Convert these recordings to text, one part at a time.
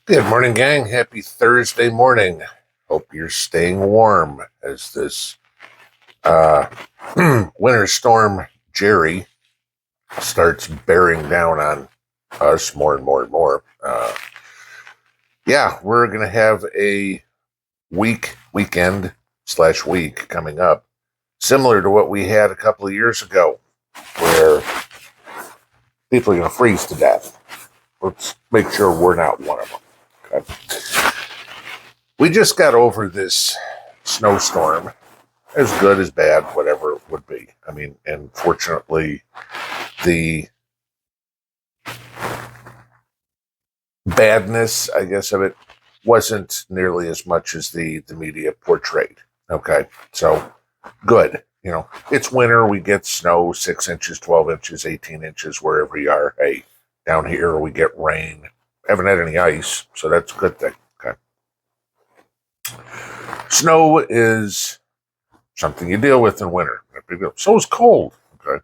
Good morning, gang. Happy Thursday morning. Hope you're staying warm as this uh, winter storm Gerri starts bearing down on us more and more and more. Yeah, we're going to have a weekend/week coming up, similar to what we had a couple of years ago, where people are going to freeze to death. Let's make sure we're not one of them. Okay? We just got over this snowstorm, as good as bad, whatever it would be. I mean, and fortunately, the badness, I guess, of it wasn't nearly as much as the media portrayed. Okay, so good. You know, it's winter. We get snow, 6 inches, 12 inches, 18 inches, wherever you are. Hey, down here we get rain. Haven't had any ice, so that's a good thing. Okay. Snow is something you deal with in winter. So is cold. Okay.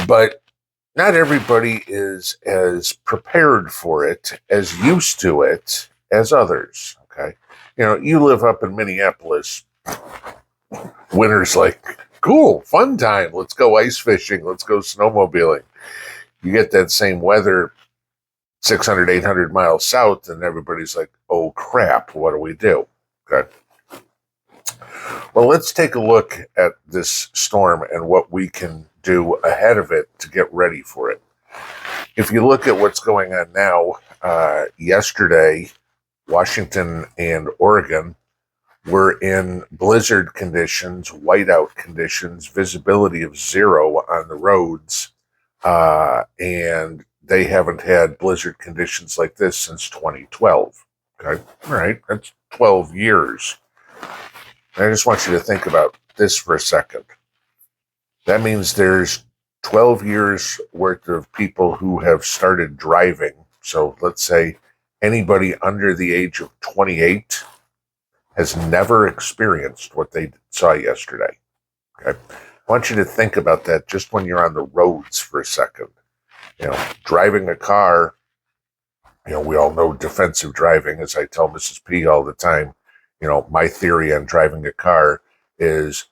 But not everybody is as prepared for it, as used to it as others. Okay. You know, you live up in Minneapolis. Winter's like, cool, fun time. Let's go ice fishing. Let's go snowmobiling. You get that same weather 600, 800 miles south, and everybody's like, oh crap, what do we do? Okay. Well, let's take a look at this storm and what we can do ahead of it to get ready for it. If you look at what's going on now, yesterday, Washington and Oregon were in blizzard conditions, whiteout conditions, visibility of 0 on the roads, and they haven't had blizzard conditions like this since 2012. Okay, all right, that's 12 years. I just want you to think about this for a second. That means there's 12 years worth of people who have started driving. So let's say anybody under the age of 28 has never experienced what they saw yesterday. Okay. I want you to think about that just when you're on the roads for a second. You know, driving a car, you know, we all know defensive driving, as I tell Mrs. P all the time. You know, my theory on driving a car is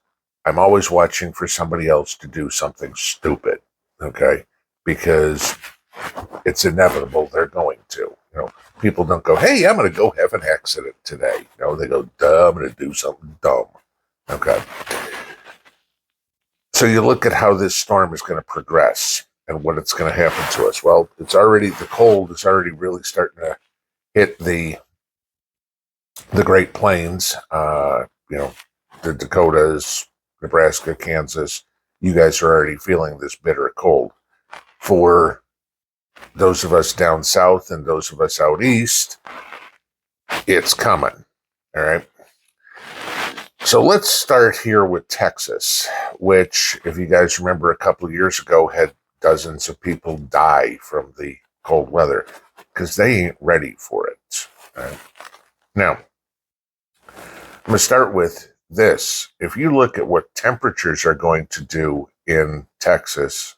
I'm always watching for somebody else to do something stupid, okay? Because it's inevitable they're going to. You know, people don't go, hey, I'm going to go have an accident today. No, they go, duh, I'm going to do something dumb, okay? So you look at how this storm is going to progress and what it's going to happen to us. Well, the cold is already really starting to hit the Great Plains, you know, the Dakotas, Nebraska, Kansas. You guys are already feeling this bitter cold. For those of us down south and those of us out east, it's coming. All right. So let's start here with Texas, which, if you guys remember, a couple of years ago had dozens of people die from the cold weather because they ain't ready for it. All right? Now, I'm going to start with this. If you look at what temperatures are going to do in Texas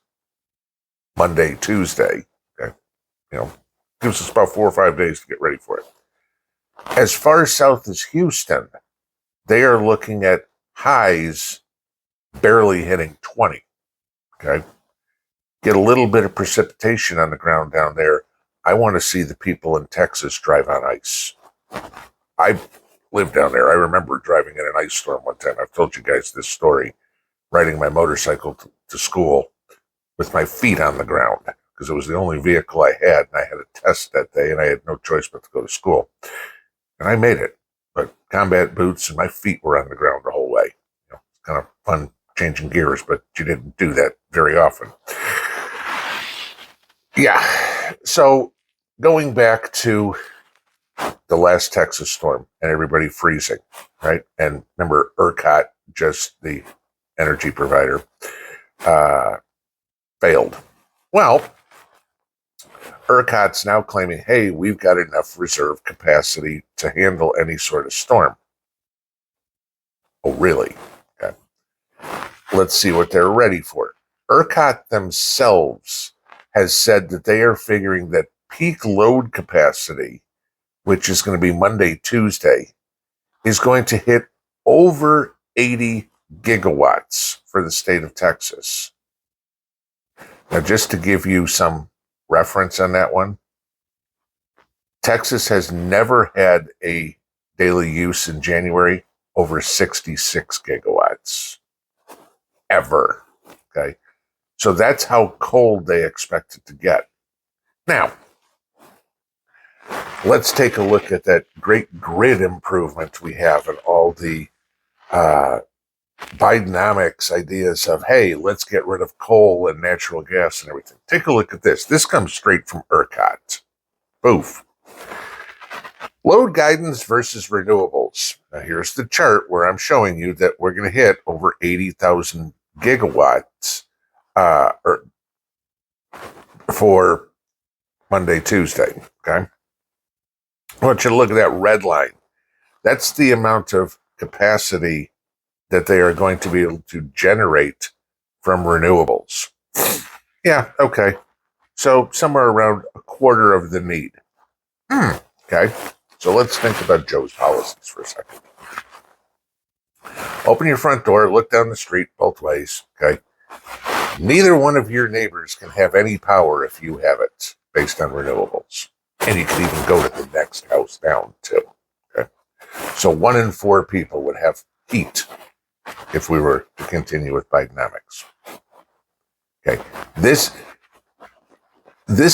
Monday, Tuesday, okay, you know, gives us about 4 or 5 days to get ready for it. As far south as Houston, they are looking at highs barely hitting 20. Okay. Get a little bit of precipitation on the ground down there. I want to see the people in Texas drive on ice. I lived down there. I remember driving in an ice storm one time. I've told you guys this story, riding my motorcycle to school with my feet on the ground because it was the only vehicle I had, and I had a test that day, and I had no choice but to go to school. And I made it, but combat boots and my feet were on the ground the whole way. You know, it's kind of fun changing gears, but you didn't do that very often. Yeah, so going back to the last Texas storm and everybody freezing, right? And remember, ERCOT, just the energy provider, failed. Well, ERCOT's now claiming, hey, we've got enough reserve capacity to handle any sort of storm. Oh, really? Okay. Let's see what they're ready for. ERCOT themselves has said that they are figuring that peak load capacity which is going to be Monday, Tuesday, is going to hit over 80 gigawatts for the state of Texas. Now, just to give you some reference on that one, Texas has never had a daily use in January over 66 gigawatts. Ever. Okay. So that's how cold they expect it to get. Now, let's take a look at that great grid improvement we have and all the Bidenomics ideas of, hey, let's get rid of coal and natural gas and everything. Take a look at this. This comes straight from ERCOT. Boof. Load guidance versus renewables. Now, here's the chart where I'm showing you that we're going to hit over 80,000 gigawatts for Monday, Tuesday. Okay. I want you to look at that red line. That's the amount of capacity that they are going to be able to generate from renewables. Yeah, okay. So somewhere around a quarter of the need. Okay. So let's think about Joe's policies for a second. Open your front door, look down the street both ways. Okay. Neither one of your neighbors can have any power if you have it based on renewables. And you can even go to the next house down too. Okay. So 1 in 4 people would have heat if we were to continue with Bidenomics. Okay. This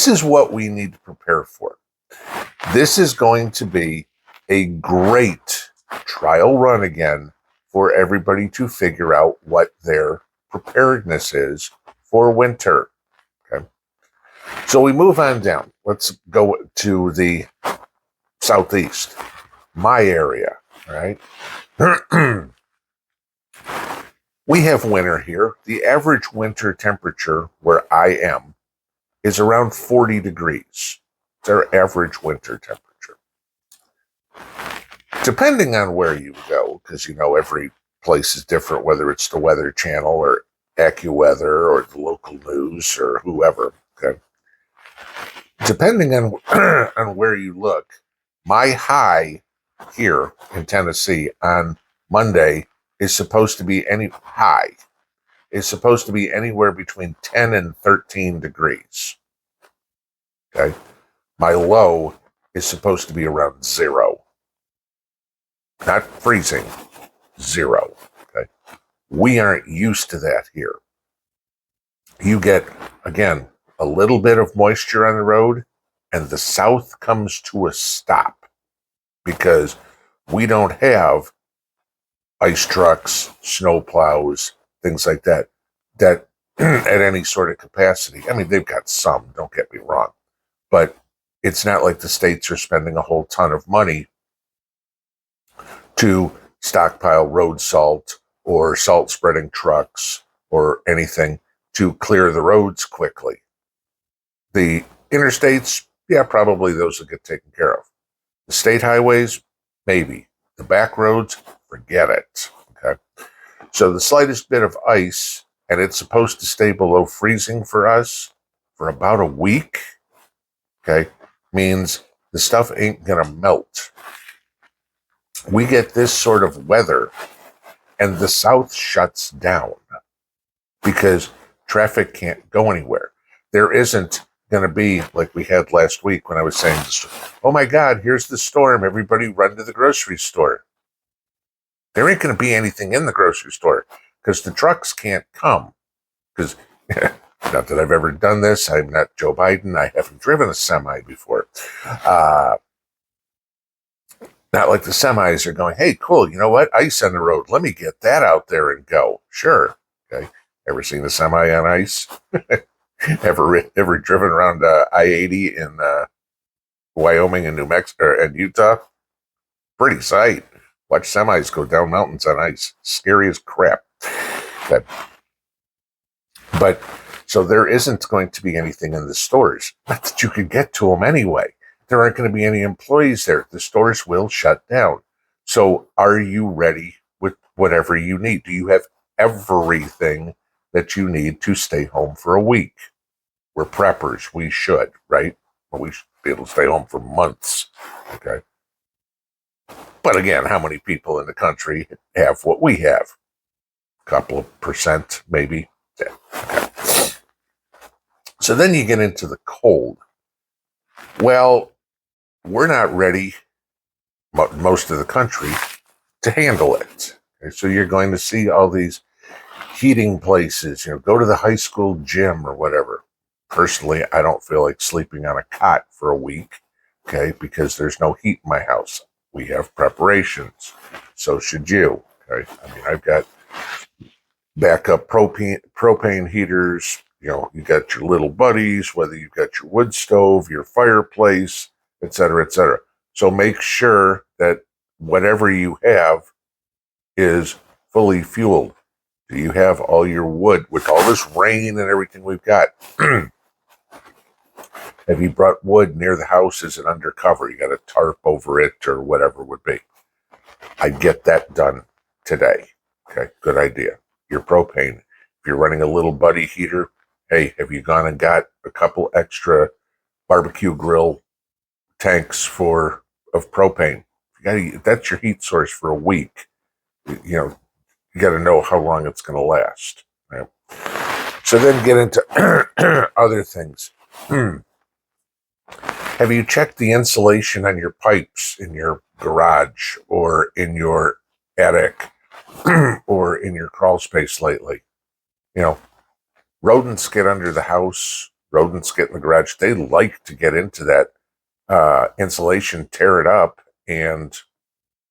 is what we need to prepare for. This is going to be a great trial run again for everybody to figure out what their preparedness is for winter. Okay. So we move on down. Let's go to the southeast, my area, right? We have winter here. The average winter temperature where I am is around 40 degrees. It's our average winter temperature. Depending on where you go, because every place is different, whether it's the Weather Channel or AccuWeather or the local news or whoever. Okay. Depending on on where you look, my high here in Tennessee on Monday is supposed to be anywhere between 10 and 13 degrees. Okay. My low is supposed to be around 0. Not freezing, 0. Okay. We aren't used to that here. You get, again, a little bit of moisture on the road, and the south comes to a stop because we don't have ice trucks, snow plows, things like that at any sort of capacity. I mean, they've got some, don't get me wrong, but it's not like the states are spending a whole ton of money to stockpile road salt or salt spreading trucks or anything to clear the roads quickly. The interstates, yeah, probably those will get taken care of. The state highways, maybe. The back roads, forget it. Okay. So the slightest bit of ice, and it's supposed to stay below freezing for us for about a week. Okay. Means the stuff ain't going to melt. We get this sort of weather, and the south shuts down because traffic can't go anywhere. There isn't going to be like we had last week when I was saying, oh my God, here's the storm. Everybody run to the grocery store. There ain't going to be anything in the grocery store because the trucks can't come. Because not that I've ever done this. I'm not Joe Biden. I haven't driven a semi before. Not like the semis are going, hey, cool, you know what? Ice on the road. Let me get that out there and go. Sure. Okay. Ever seen a semi on ice? Ever driven around I-80 in Wyoming and New Mexico and Utah? Pretty sight. Watch semis go down mountains on ice. Scary as crap. But so there isn't going to be anything in the stores. Not that you could get to them anyway. There aren't going to be any employees there. The stores will shut down. So are you ready with whatever you need? Do you have everything that you need to stay home for a week? We're preppers. We should, right? Well, we should be able to stay home for months. Okay. But again, how many people in the country have what we have? A couple of percent, maybe. Yeah. Okay. So then you get into the cold. Well, we're not ready, most of the country, to handle it. Okay, so you're going to see all these heating places, go to the high school gym or whatever. Personally, I don't feel like sleeping on a cot for a week, okay, because there's no heat in my house. We have preparations. So should you, okay? I mean, I've got backup propane heaters. You got your little buddies, whether you've got your wood stove, your fireplace, et cetera, et cetera. So make sure that whatever you have is fully fueled. Do you have all your wood with all this rain and everything we've got? Have you brought wood near the house? Is it under cover? You got a tarp over it or whatever it would be. I'd get that done today. Okay, good idea. Your propane. If you're running a little buddy heater, hey, have you gone and got a couple extra barbecue grill tanks of propane? That's your heat source for a week. You got to know how long it's going to last. Right? So then get into other things. Have you checked the insulation on your pipes in your garage or in your attic or in your crawl space lately? Rodents get under the house. Rodents get in the garage. They like to get into that insulation, tear it up, and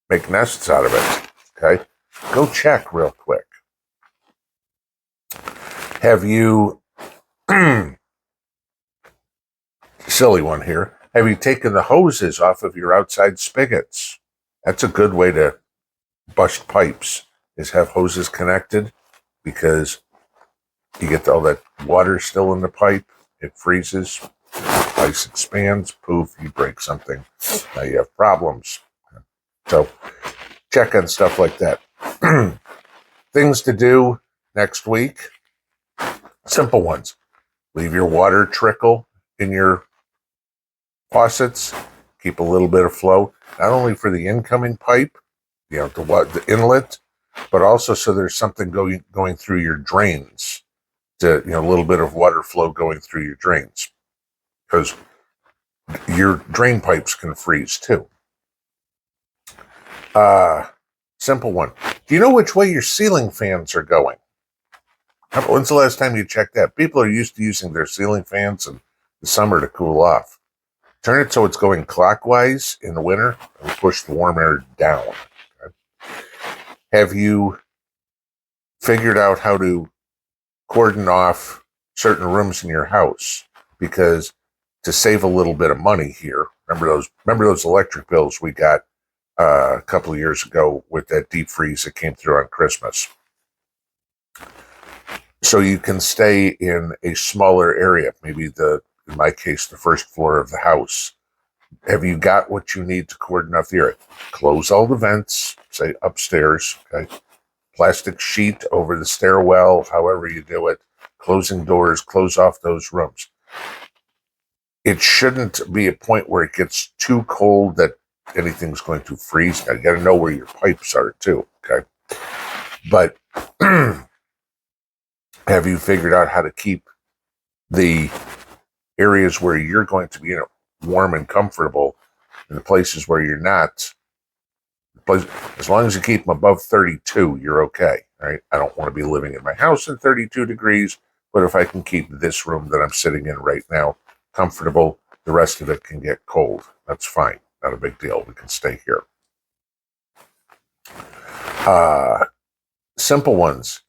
make nests out of it. Okay? Go check real quick. Have you, silly one here, have you taken the hoses off of your outside spigots? That's a good way to bust pipes, is have hoses connected, because you get all that water still in the pipe, it freezes, ice expands, poof, you break something. Now you have problems. So check on stuff like that. Things to do next week. Simple ones. Leave your water trickle in your faucets. Keep a little bit of flow, not only for the incoming pipe, the inlet, but also so there's something going through your drains. A little bit of water flow going through your drains, because your drain pipes can freeze too. Simple one. Do you know which way your ceiling fans are going? When's the last time you checked that? People are used to using their ceiling fans in the summer to cool off. Turn it so it's going clockwise in the winter and push the warm air down. Okay? Have you figured out how to cordon off certain rooms in your house? Because to save a little bit of money here, remember those electric bills we got a couple of years ago with that deep freeze that came through on Christmas? So you can stay in a smaller area, maybe in my case, the first floor of the house. Have you got what you need to cordon off the area? Close all the vents, say upstairs, okay? Plastic sheet over the stairwell, however you do it. Closing doors, close off those rooms. It shouldn't be a point where it gets too cold that anything's going to freeze. Now, you got to know where your pipes are too, okay? But have you figured out how to keep the areas where you're going to be warm and comfortable, and the places where you're not? As long as you keep them above 32, you're okay, right? I don't want to be living in my house in 32 degrees, but if I can keep this room that I'm sitting in right now comfortable, the rest of it can get cold. That's fine. Not a big deal. We can stay here. Simple ones.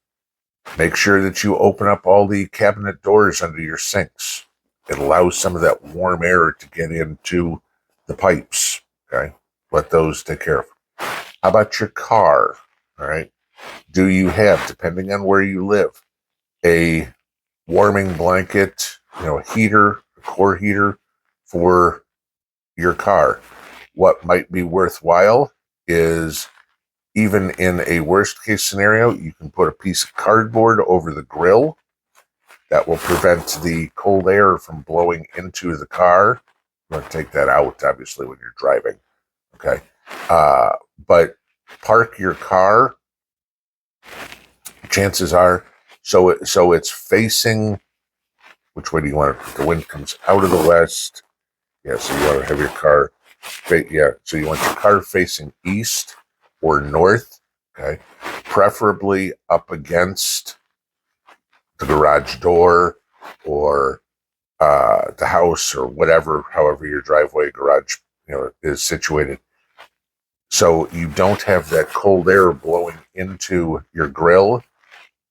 Make sure that you open up all the cabinet doors under your sinks. It allows some of that warm air to get into the pipes, okay? Let those take care of. How about your car, all right? Do you have, depending on where you live, a warming blanket, a heater, a core heater for your car? What might be worthwhile is, even in a worst case scenario, you can put a piece of cardboard over the grill. That will prevent the cold air from blowing into the car. You want to take that out, obviously, when you're driving. Okay. But park your car, chances are, so it's facing, which way do you want it? The wind comes out of the west. Yeah, so you want to have your car, so you want your car facing east or north, okay? Preferably up against the garage door or the house or whatever, however your driveway, garage, is situated. So you don't have that cold air blowing into your grill,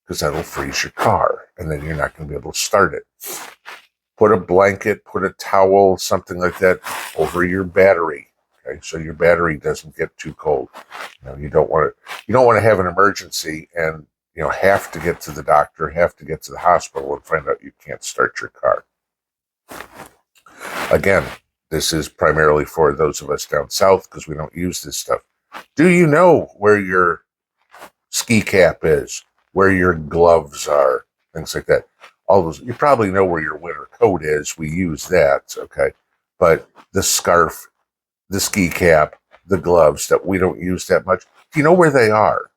because that'll freeze your car, and then you're not going to be able to start it. Put a blanket, put a towel, something like that over your battery, okay, so your battery doesn't get too cold. You don't want to have an emergency and have to get to the doctor, have to get to the hospital, and find out you can't start your car. Again, this is primarily for those of us down south because we don't use this stuff. Do you know where your ski cap is, where your gloves are, things like that? All those, you probably know where your winter coat is. We use that, okay? But the scarf, the ski cap, the gloves that we don't use that much, do you know where they are?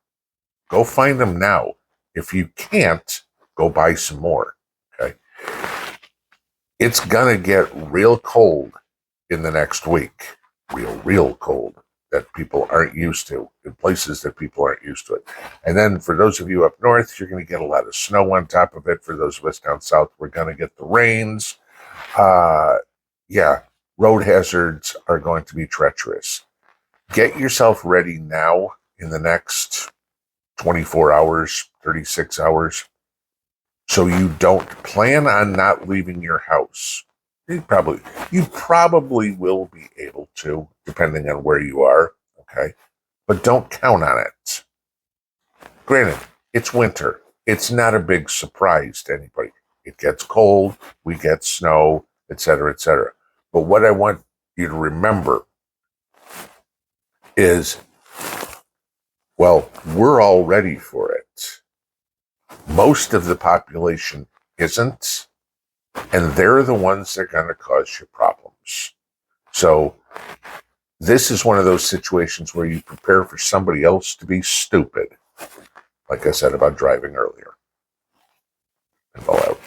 Go find them now. If you can't, go buy some more, okay? It's gonna get real cold in the next week. Real cold that people aren't used to, in places that people aren't used to it. And then for those of you up north, you're going to get a lot of snow on top of it. For those of us down south, we're going to get the rains. Road hazards are going to be treacherous. Get yourself ready now in the next 24 hours, 36 hours, so you don't plan on not leaving your house. You probably will be able to, depending on where you are, okay? But don't count on it. Granted, it's winter. It's not a big surprise to anybody. It gets cold, we get snow, etc., etc. But what I want you to remember is, well, we're all ready for it. Most of the population isn't. And they're the ones that are going to cause you problems. So this is one of those situations where you prepare for somebody else to be stupid. Like I said about driving earlier. Pinball out.